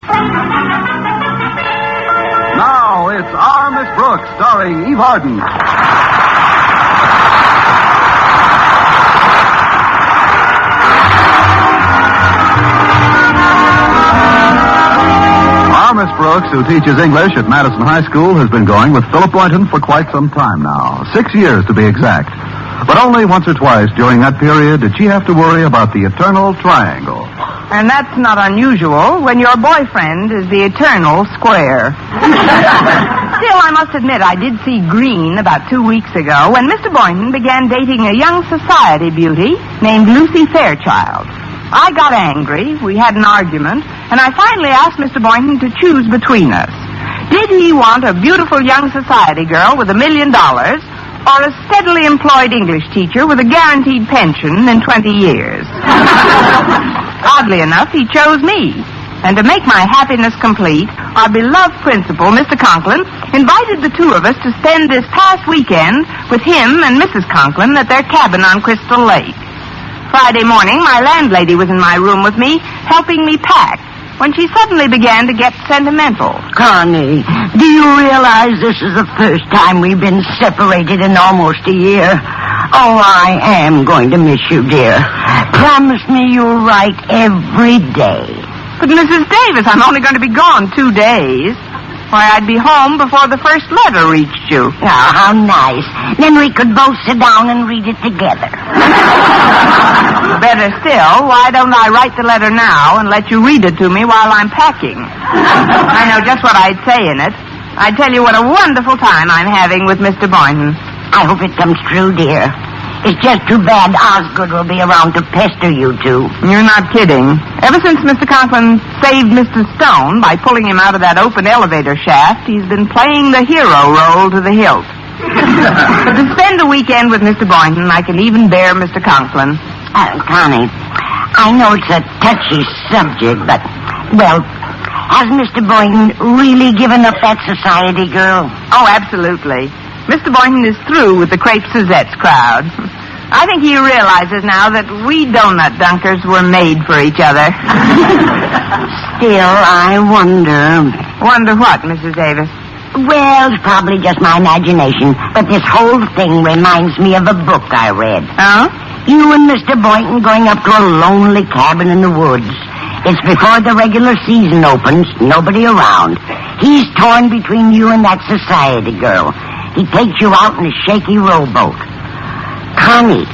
Now it's Our Miss Brooks, starring Eve Arden. Our Miss Brooks, who teaches English at Madison High School, has been going with Philip Boynton for quite some time now. 6 years to be exact. But only once or twice during that period did she have to worry about the eternal triangle. And that's not unusual when your boyfriend is the eternal square. Still, I must admit, I did see green about 2 weeks ago when Mr. Boynton began dating a young society beauty named Lucy Fairchild. I got angry, we had an argument, and I finally asked Mr. Boynton to choose between us. Did he want a beautiful young society girl with $1 million, or a steadily employed English teacher with a guaranteed pension in 20 years? Oddly enough, he chose me. And to make my happiness complete, our beloved principal, Mr. Conklin, invited the two of us to spend this past weekend with him and Mrs. Conklin at their cabin on Crystal Lake. Friday morning, my landlady was in my room with me, helping me pack, when she suddenly began to get sentimental. Connie, do you realize this is the first time we've been separated in almost a year? Oh, I am going to miss you, dear. Promise me you'll write every day. But, Mrs. Davis, I'm only going to be gone 2 days. Why, I'd be home before the first letter reached you. Oh, how nice. Then we could both sit down and read it together. Better still, why don't I write the letter now and let you read it to me while I'm packing? I know just what I'd say in it. I'd tell you what a wonderful time I'm having with Mr. Boynton. I hope it comes true, dear. It's just too bad Osgood will be around to pester you two. You're not kidding. Ever since Mr. Conklin saved Mr. Stone by pulling him out of that open elevator shaft, he's been playing the hero role to the hilt. But to spend a weekend with Mr. Boynton, I can even bear Mr. Conklin. Connie, I know it's a touchy subject, but, well, has Mr. Boynton really given up that society girl? Oh, absolutely. Mr. Boynton is through with the Crepe Suzette's crowd. I think he realizes now that we donut dunkers were made for each other. Still, I wonder... Wonder what, Mrs. Davis? Well, it's probably just my imagination, but this whole thing reminds me of a book I read. Oh? You and Mr. Boynton going up to a lonely cabin in the woods. It's before the regular season opens, nobody around. He's torn between you and that society girl. He takes you out in a shaky rowboat. Connie,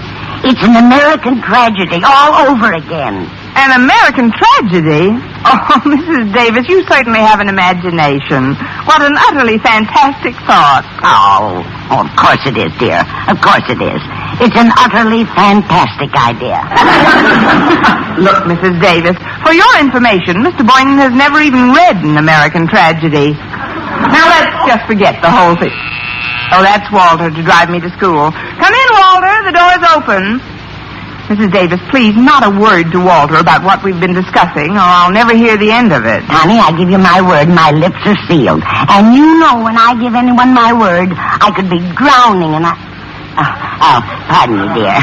it's an American tragedy all over again. An American tragedy? Oh, Mrs. Davis, you certainly have an imagination. What an utterly fantastic thought. Oh, of course it is, dear. Of course it is. It's an utterly fantastic idea. Look, Mrs. Davis, for your information, Mr. Boynton has never even read an American tragedy. Now, let's just forget the whole thing. Oh, that's Walter to drive me to school. Come in, Walter. The door's open. Mrs. Davis, please, not a word to Walter about what we've been discussing, or I'll never hear the end of it. Honey, I give you my word, my lips are sealed. And you know when I give anyone my word, I could be drowning and pardon me, dear.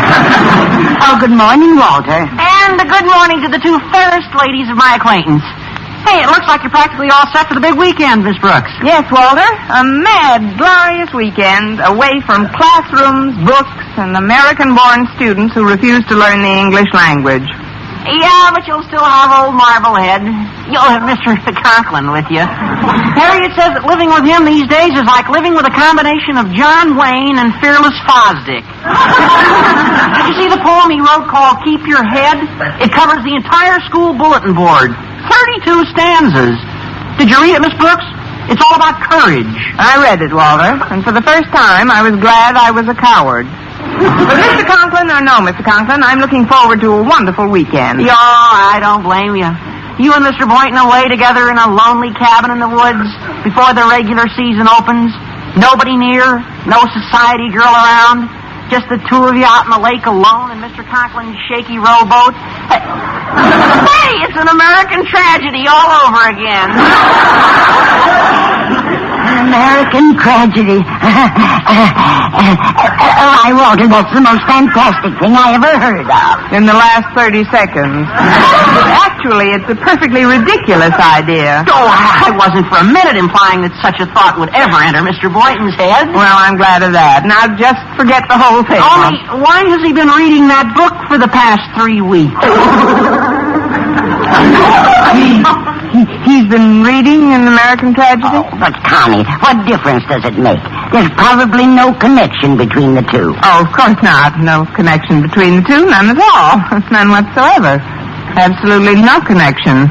Oh, good morning, Walter. And a good morning to the two fairest ladies of my acquaintance. Hey, it looks like you're practically all set for the big weekend, Miss Brooks. Yes, Walter. A mad, glorious weekend away from classrooms, books, and American-born students who refuse to learn the English language. Yeah, but you'll still have old Marblehead. You'll have Mr. Conklin with you. Harriet says that living with him these days is like living with a combination of John Wayne and Fearless Fosdick. Did you see the poem he wrote called Keep Your Head? It covers the entire school bulletin board. 32 stanzas. Did you read it, Miss Brooks? It's all about courage. I read it, Walter, and for the first time I was glad I was a coward. But Mr. Conklin or no Mr. Conklin, I'm looking forward to a wonderful weekend. Yeah, I don't blame you. You and Mr. Boynton away together in a lonely cabin in the woods before the regular season opens. Nobody near, no society girl around. Just the two of you out in the lake alone in Mr. Conklin's shaky rowboat. Hey, it's an American tragedy all over again. American tragedy. Why, Walter, that's the most fantastic thing I ever heard of. In the last 30 seconds. Actually, it's a perfectly ridiculous idea. Oh, I wasn't for a minute implying that such a thought would ever enter Mr. Boynton's head. Well, I'm glad of that. Now, just forget the whole thing. Only, why has he been reading that book for the past 3 weeks? He's been reading an American tragedy? Oh, but, Connie, what difference does it make? There's probably no connection between the two. Oh, of course not. No connection between the two. None at all. None whatsoever. Absolutely no connection.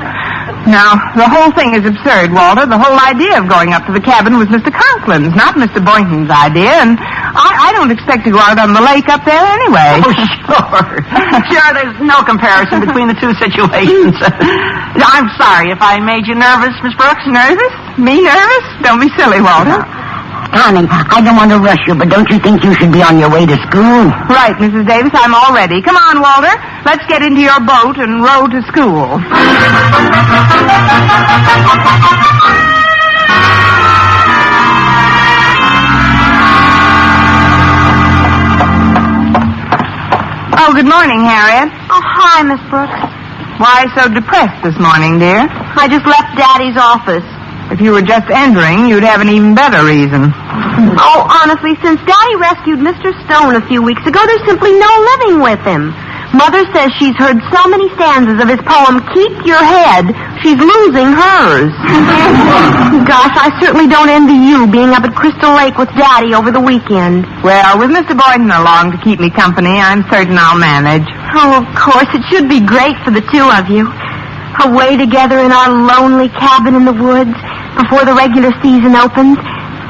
Now, the whole thing is absurd, Walter. The whole idea of going up to the cabin was Mr. Conklin's, not Mr. Boynton's idea, and I don't expect to go out on the lake up there anyway. Oh, sure. Sure, there's no comparison between the two situations. I'm sorry if I made you nervous, Miss Brooks. Nervous? Me nervous? Don't be silly, Walter. Connie, I don't want to rush you, but don't you think you should be on your way to school? Right, Mrs. Davis, I'm all ready. Come on, Walter. Let's get into your boat and row to school. Oh, good morning, Harriet. Oh, hi, Miss Brooks. Why so depressed this morning, dear? I just left Daddy's office. If you were just entering, you'd have an even better reason. Oh, honestly, since Daddy rescued Mr. Stone a few weeks ago, there's simply no living with him. Mother says she's heard so many stanzas of his poem, Keep Your Head, she's losing hers. Gosh, I certainly don't envy you being up at Crystal Lake with Daddy over the weekend. Well, with Mr. Boynton along to keep me company, I'm certain I'll manage. Oh, of course, it should be great for the two of you. Away together in our lonely cabin in the woods before the regular season opens.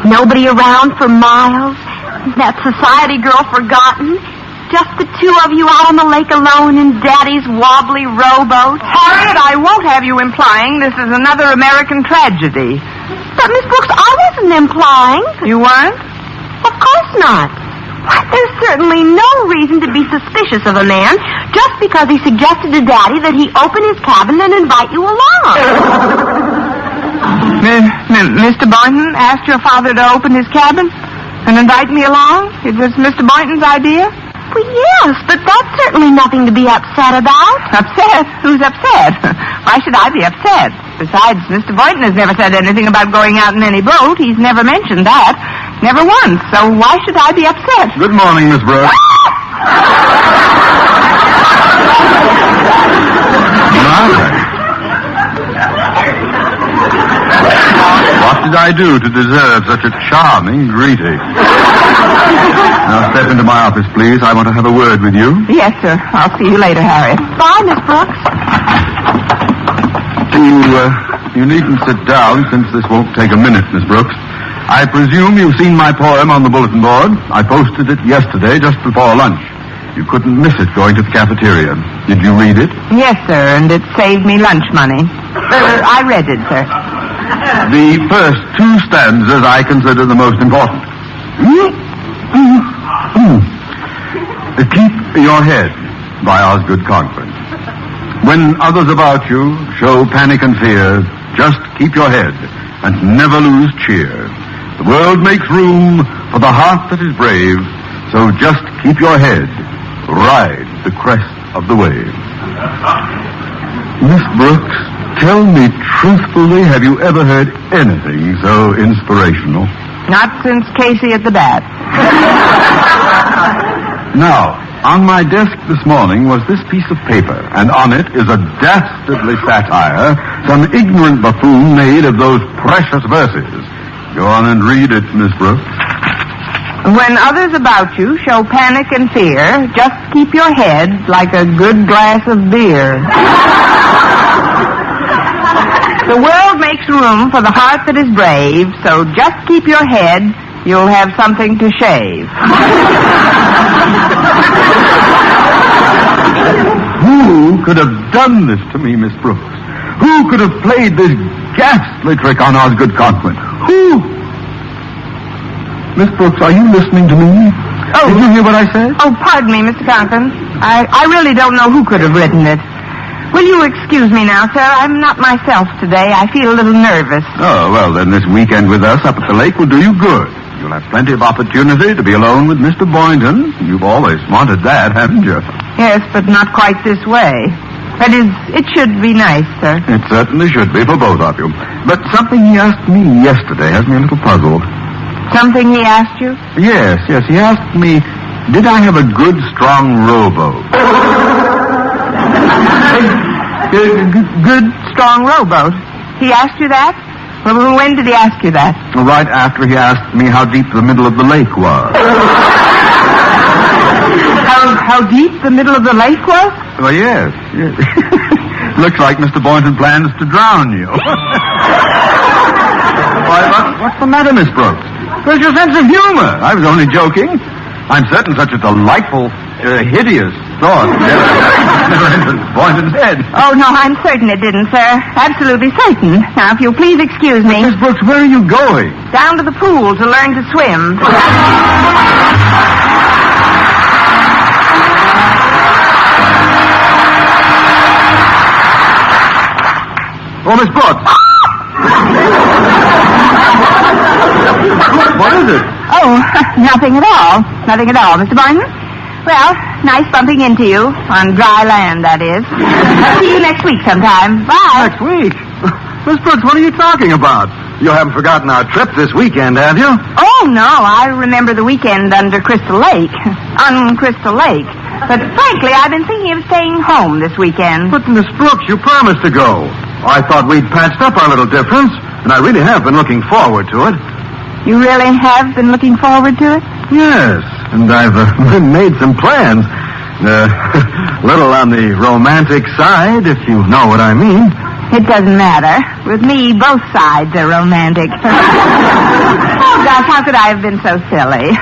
Nobody around for miles. That society girl forgotten. Just the two of you out on the lake alone in Daddy's wobbly rowboat. Harriet, I won't have you implying this is another American tragedy. But, Miss Brooks, I wasn't implying. You weren't? Of course not. There's certainly no reason to be suspicious of a man just because he suggested to Daddy that he open his cabin and invite you along. Mr. Boynton asked your father to open his cabin and invite me along? It was Mr. Boynton's idea? Well, yes, but that's certainly nothing to be upset about. Upset? Who's upset? Why should I be upset? Besides, Mr. Boynton has never said anything about going out in any boat. He's never mentioned that. Never once. So why should I be upset? Good morning, Miss Brooks. What did I do to deserve such a charming greeting? Now step into my office, please. I want to have a word with you. Yes, sir. I'll see you later, Harriet. Bye, Miss Brooks. You needn't sit down since this won't take a minute, Miss Brooks. I presume you've seen my poem on the bulletin board. I posted it yesterday just before lunch. You couldn't miss it going to the cafeteria. Did you read it? Yes, sir, and it saved me lunch money. I read it, sir. The first two stanzas I consider the most important. Keep your head by Osgood Conklin. When others about you show panic and fear, just keep your head and never lose cheer. The world makes room for the heart that is brave, so just keep your head. Ride the crest of the wave. Miss Brooks, tell me truthfully, have you ever heard anything so inspirational? Not since Casey at the bat. Now, on my desk this morning was this piece of paper, and on it is a dastardly satire some ignorant buffoon made of those precious verses. Go on and read it, Miss Brooks. When others about you show panic and fear, just keep your head like a good glass of beer. The world makes room for the heart that is brave, so just keep your head. You'll have something to shave. Who could have done this to me, Miss Brooks? Who could have played this ghastly trick on Osgood Conklin? Who? Miss Brooks, are you listening to me? Oh. Did you hear what I said? Oh, pardon me, Mr. Conklin. I really don't know who could have written it. Will you excuse me now, sir? I'm not myself today. I feel a little nervous. Oh, well, then this weekend with us up at the lake will do you good. You'll have plenty of opportunity to be alone with Mr. Boynton. You've always wanted that, haven't you? Yes, but not quite this way. That is, it should be nice, sir. It certainly should be for both of you. But something he asked me yesterday has me a little puzzled. Something he asked you? Yes. He asked me, did I have a good, strong rowboat? Good, strong rowboat. He asked you that? Well, when did he ask you that? Right after he asked me how deep the middle of the lake was. How deep the middle of the lake was? Well, yes. Looks like Mr. Boynton plans to drown you. Why, what's the matter, Miss Brooks? Where's your sense of humor? I was only joking. I'm certain such a delightful, hideous thought never entered Boynton's head. Oh, no, I'm certain it didn't, sir. Absolutely certain. Now, if you'll please excuse me. Miss Brooks, where are you going? Down to the pool to learn to swim. Oh, Miss Brooks. What is it? Oh, nothing at all. Nothing at all, Mr. Boynton. Well, nice bumping into you. On dry land, that is. See you next week sometime. Bye. Next week? Miss Brooks, what are you talking about? You haven't forgotten our trip this weekend, have you? Oh, no. I remember the weekend under Crystal Lake. On Crystal Lake. But frankly, I've been thinking of staying home this weekend. But, Miss Brooks, you promised to go. I thought we'd patched up our little difference, and I really have been looking forward to it. You really have been looking forward to it? Yes, and I've made some plans. Little on the romantic side, if you know what I mean. It doesn't matter. With me, both sides are romantic. Oh, gosh, how could I have been so silly?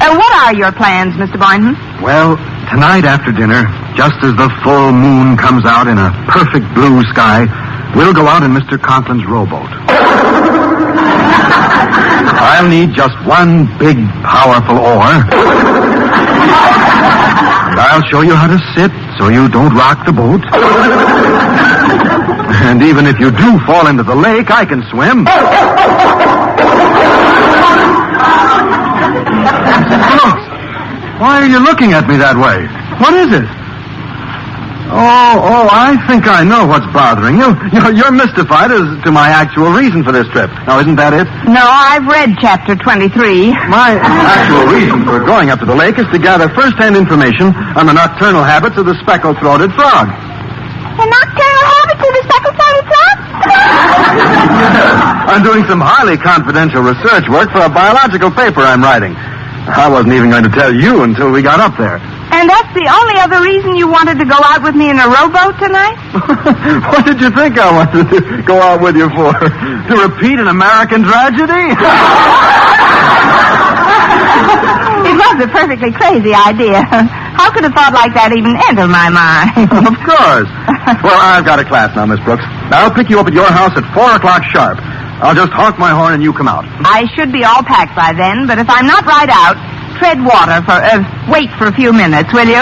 What are your plans, Mr. Boynton? Well, tonight after dinner, just as the full moon comes out in a perfect blue sky, we'll go out in Mr. Conklin's rowboat. I'll need just one big, powerful oar. And I'll show you how to sit so you don't rock the boat. And even if you do fall into the lake, I can swim. Look, why are you looking at me that way? What is it? Oh, I think I know what's bothering you. You're mystified as to my actual reason for this trip. Now, isn't that it? No, I've read chapter 23. My actual reason for going up to the lake is to gather first-hand information on the nocturnal habits of the speckled-throated frog. The nocturnal habits of the speckled-throated frog? I'm doing some highly confidential research work for a biological paper I'm writing. I wasn't even going to tell you until we got up there. And that's the only other reason you wanted to go out with me in a rowboat tonight? What did you think I wanted to go out with you for? To repeat an American tragedy? It was a perfectly crazy idea. How could a thought like that even enter my mind? Of course. Well, I've got a class now, Miss Brooks. I'll pick you up at your house at 4 o'clock sharp. I'll just honk my horn and you come out. I should be all packed by then, but if I'm not right out, tread water for, wait for a few minutes, will you?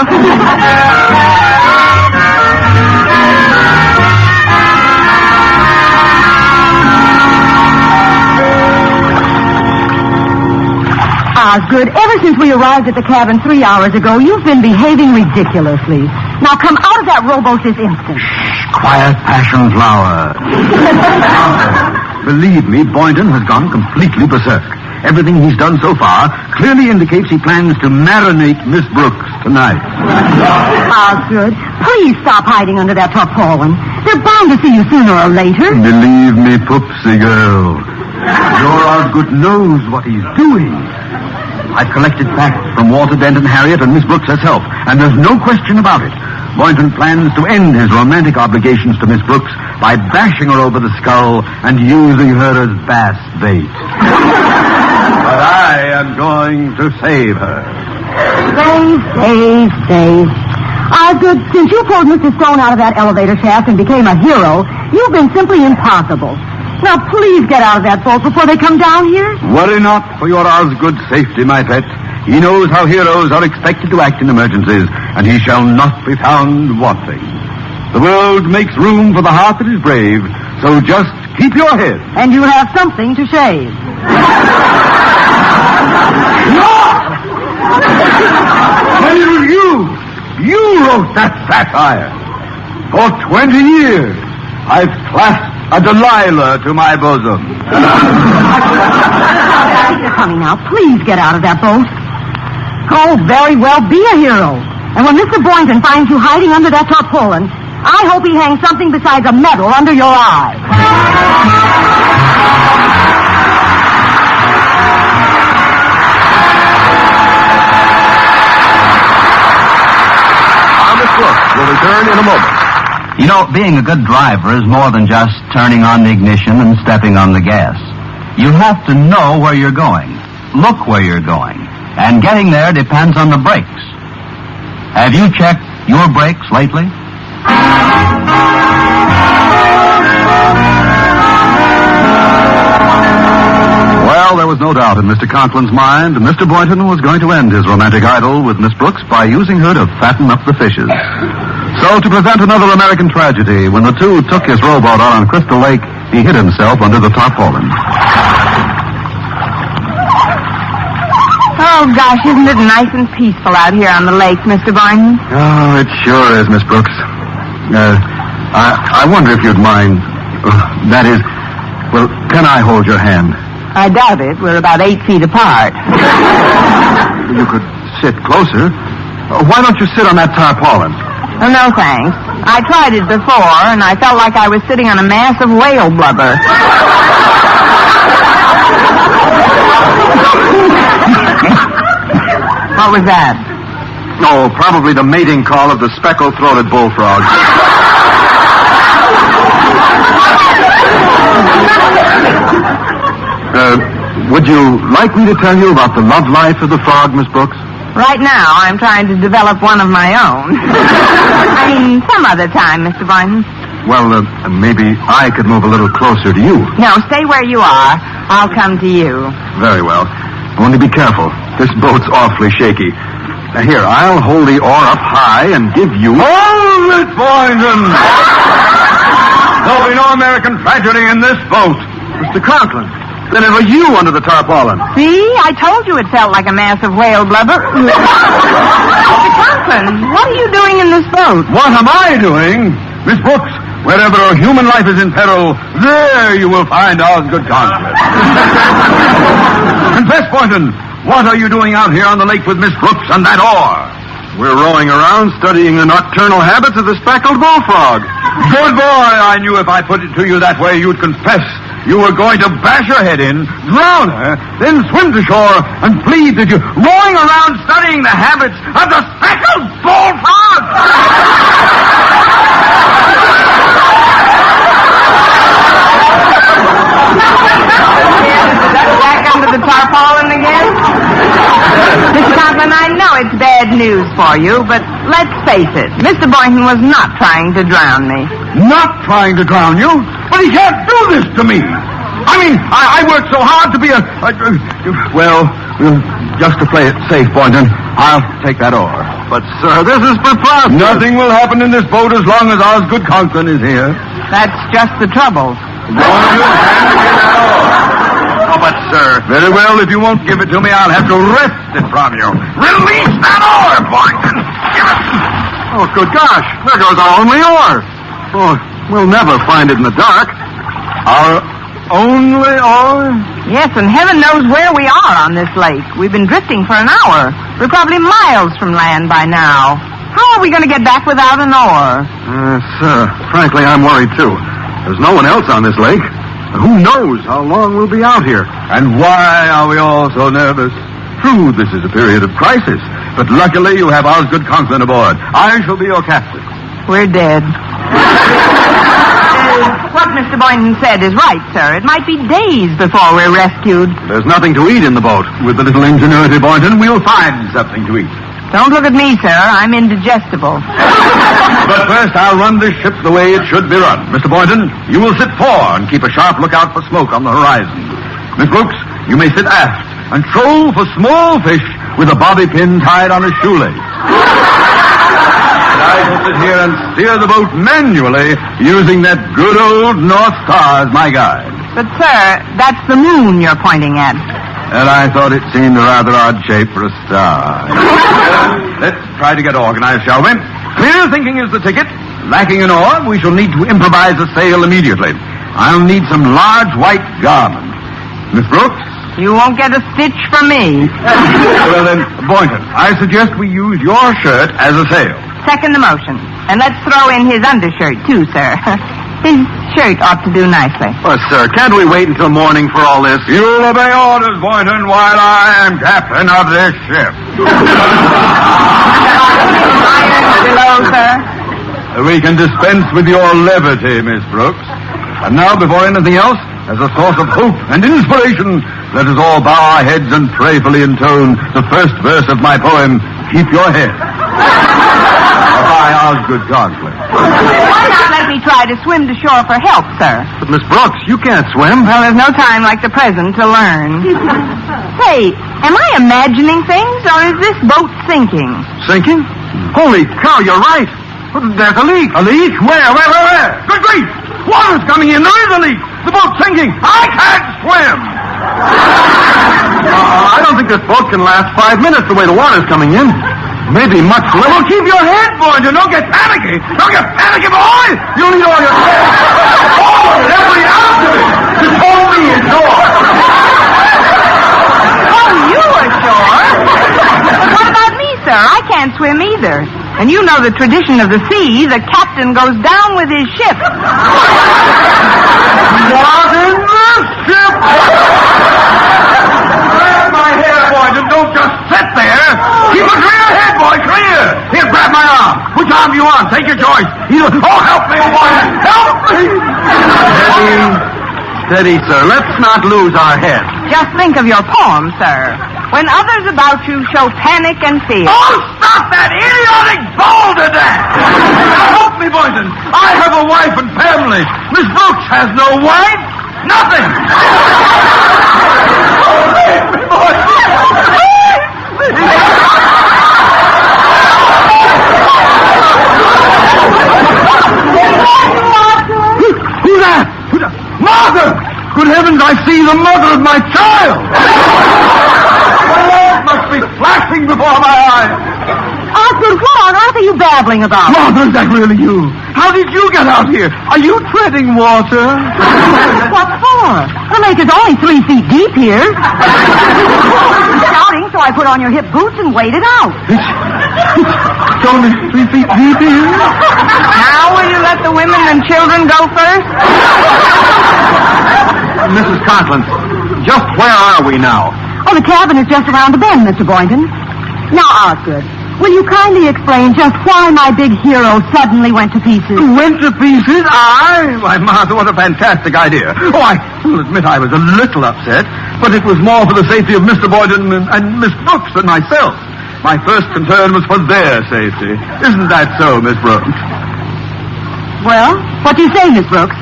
Osgood, ever since we arrived at the cabin 3 hours ago, you've been behaving ridiculously. Now come out of that rowboat this instant. Quiet, passion flower. Believe me, Boynton has gone completely berserk. Everything he's done so far clearly indicates he plans to marinate Miss Brooks tonight. Osgood, please stop hiding under that tarpaulin. They're bound to see you sooner or later. Believe me, Poopsie girl, your Osgood knows what he's doing. I've collected facts from Walter Dent and Harriet and Miss Brooks herself, and there's no question about it. Boynton plans to end his romantic obligations to Miss Brooks by bashing her over the skull and using her as bass bait. But I am going to save her. Save. Osgood, since you pulled Mr. Stone out of that elevator shaft and became a hero, you've been simply impossible. Now, please get out of that boat before they come down here. Worry not for your Osgood's safety, my pet. He knows how heroes are expected to act in emergencies, and he shall not be found wanting. The world makes room for the heart that is brave, so just keep your head. And you'll have something to shave. No! But it was you! You wrote that satire. For 20 years, I've clasped a Delilah to my bosom. Honey, now, please get out of that boat. Oh, very well, be a hero. And when Mr. Boynton finds you hiding under that tarpaulin, I hope he hangs something besides a medal under your eye. We'll return in a moment. You know, being a good driver is more than just turning on the ignition and stepping on the gas. You have to know where you're going, look where you're going, and getting there depends on the brakes. Have you checked your brakes lately? Well, there was no doubt in Mr. Conklin's mind Mr. Boynton was going to end his romantic idyll with Miss Brooks by using her to fatten up the fishes. So, to prevent another American tragedy, when the two took his rowboat out on Crystal Lake, he hid himself under the tarpaulin. Oh, gosh, isn't it nice and peaceful out here on the lake, Mr. Boynton? Oh, it sure is, Miss Brooks. I wonder if you'd mind. That is, well, can I hold your hand? I doubt it. We're about 8 feet apart. You could sit closer. Why don't you sit on that tarpaulin? Oh, no, thanks. I tried it before, and I felt like I was sitting on a mass of whale blubber. What was that? Oh, probably the mating call of the speckled-throated bullfrog. Would you like me to tell you about the love life of the frog, Miss Brooks? Right now, I'm trying to develop one of my own. I mean, some other time, Mr. Boynton. Well, maybe I could move a little closer to you. No, stay where you are. I'll come to you. Very well. Only be careful. This boat's awfully shaky. Now, here, I'll hold the oar up high and give you... Hold it, Boynton! There'll be no American tragedy in this boat. Mr. Conklin, then it was you under the tarpaulin. See? I told you it felt like a mass of whale blubber. Mr. Conklin, what are you doing in this boat? What am I doing? Miss Brooks, wherever a human life is in peril, there you will find Osgood Conklin. Confess, Boynton, what are you doing out here on the lake with Miss Brooks and that oar? We're rowing around studying the nocturnal habits of the speckled bullfrog. Good boy, I knew if I put it to you that way, you'd confess. You were going to bash her head in, drown her, then swim to shore and plead that you're rowing around studying the habits of the speckled bullfrog! Back under the tarpaulin again? Mr. Conklin, I know it's bad news for you, but let's face it, Mr. Boynton was not trying to drown me. Not trying to drown you? But he can't do this to me. I mean, I worked so hard to be well, just to play it safe, Boynton, I'll take that oar. But, sir, this is preposterous. Nothing will happen in this boat as long as Osgood Conklin is here. That's just the trouble. Go on, you hand me that oar. Oh, but, sir, very well, if you won't give it to me, I'll have to wrest it from you. Release that oar, Boynton. Oh, good gosh, there goes our only oar. Oh, we'll never find it in the dark. Our only oar? Yes, and heaven knows where we are on this lake. We've been drifting for an hour. We're probably miles from land by now. How are we going to get back without an oar? Sir, frankly, I'm worried, too. There's no one else on this lake. Who knows how long we'll be out here? And why are we all so nervous? True, this is a period of crisis, but luckily you have Osgood Conklin aboard. I shall be your captain. We're dead. What Mr. Boynton said is right, sir. It might be days before we're rescued. There's nothing to eat in the boat. With a little ingenuity, Boynton, we'll find something to eat. Don't look at me, sir. I'm indigestible. But first, I'll run this ship the way it should be run. Mr. Boynton, you will sit fore and keep a sharp lookout for smoke on the horizon. Miss Brooks, you may sit aft and troll for small fish with a bobby pin tied on a shoelace. And I will sit here and steer the boat manually using that good old North Star as my guide. But, sir, that's the moon you're pointing at. And I thought it seemed a rather odd shape for a star. Let's try to get organized, shall we? Clear thinking is the ticket. Lacking an oar, we shall need to improvise a sail immediately. I'll need some large white garment. Miss Brooks? You won't get a stitch from me. Well, then, Boynton, I suggest we use your shirt as a sail. Second the motion. And let's throw in his undershirt, too, sir. His shirt ought to do nicely. Well, sir, can't we wait until morning for all this? You'll obey orders, Boynton, while I am captain of this ship. Iron below, sir. We can dispense with your levity, Miss Brooks. And now, before anything else, as a source of hope and inspiration, let us all bow our heads and prayerfully intone the first verse of my poem, Keep Your Head. By Osgood Cogswell. Why not let me try to swim to shore for help, sir? But, Miss Brooks, you can't swim. Well, there's no time like the present to learn. Say, am I imagining things, or is this boat sinking? Sinking? Holy cow, you're right. There's a leak. A leak? Where? Good grief! Water's coming in. There is a leak. The boat's sinking. I can't swim. I don't think this boat can last 5 minutes the way the water's coming in. Maybe much less. Well, keep your head, boy. Don't get panicky. Don't get panicky, boy. You'll need all your head. All of it, every ounce of it. Just hold me ashore. Oh, you ashore? But what about me, sir? I can't swim either. And you know the tradition of the sea. The captain goes down with his ship. Not in the ship. Grab my hair, boy. Don't just sit there. Keep a clear head, boy. Clear. Here, grab my arm. Which arm do you want? Take your choice. Either. Oh, help me, boy. Help me. Steady, sir. Let's not lose our head. Just think of your poem, sir. When others about you show panic and fear. Oh, stop that idiotic balderdash! Now help me, Boynton. I have a wife and family. Miss Brooks has no wife. Nothing. Oh, leave me, Boynton. Who's that? Mother! Good heavens, I see the mother of my child! My life must be flashing before my eyes. Osgood, what on earth are you babbling about? Mother, is that really you? How did you get out here? Are you treading water? What for? The lake is only 3 feet deep here. Shouting, so I put on your hip boots and waded out. It's only 3 feet deep here. Now will you let the women and children go first? Mrs. Conklin, just where are we now? Oh, the cabin is just around the bend, Mr. Boynton. Now, Osgood, will you kindly explain just why my big hero suddenly went to pieces? Went to pieces? Why, Martha, what a fantastic idea. Oh, I will admit I was a little upset, but it was more for the safety of Mr. Boynton and Miss Brooks than myself. My first concern was for their safety. Isn't that so, Miss Brooks? Well, what do you say, Miss Brooks?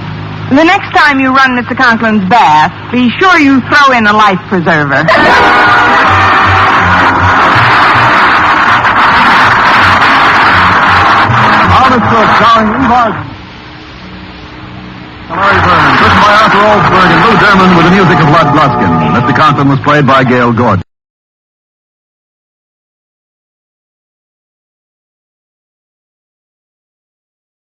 The next time you run Mr. Conklin's bath, be sure you throw in a life preserver. Honest Cook, starring Eve Arden. Larry Vernon, written by Arthur Oldsberg and Lou Derman with the music of Lud Gluskin. Mr. Conklin was played by Gail Gordon.